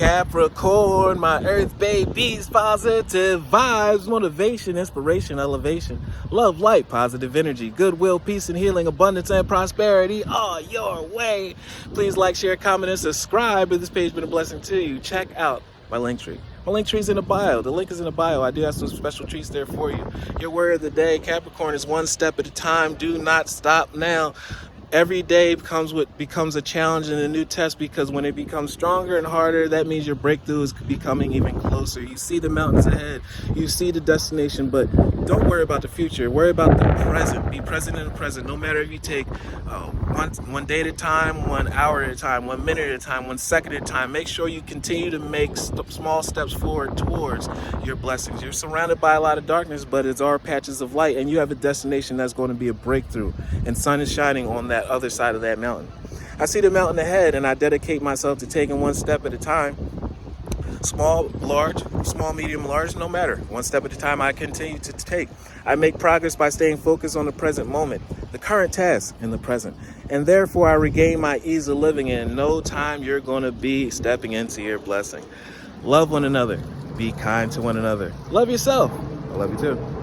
Capricorn, my earth babies, positive vibes, motivation, inspiration, elevation, love, light, positive energy, goodwill, peace and healing, abundance and prosperity all your way. Please like, share, comment, and subscribe if this page has been a blessing to you. Check out my Linktree. My Linktree is in the bio. The link is in the bio. I do have some special treats there for you. Your word of the day, Capricorn, is one step at a time. Do not stop now. Every day becomes a challenge and a new test, because when it becomes stronger and harder, that means your breakthrough is becoming even closer. You see the mountains ahead, you see the destination, but don't worry about the future. Worry about the present. Be present in the present. No matter if you take one day at a time, 1 hour at a time, 1 minute at a time, 1 second at a time. Make sure you continue to make small steps forward towards your blessings. You're surrounded by a lot of darkness, but it's our patches of light, and you have a destination that's going to be a breakthrough, and sun is shining on that other side of that mountain. I see the mountain ahead, and I dedicate myself to taking one step at a time. Small, large, small, medium, large, no matter. One step at a time I continue to take. I make progress by staying focused on the present moment, the current task in the present. And therefore I regain my ease of living. In no time you're going to be stepping into your blessing. Love one another. Be kind to one another. Love yourself. I love you too.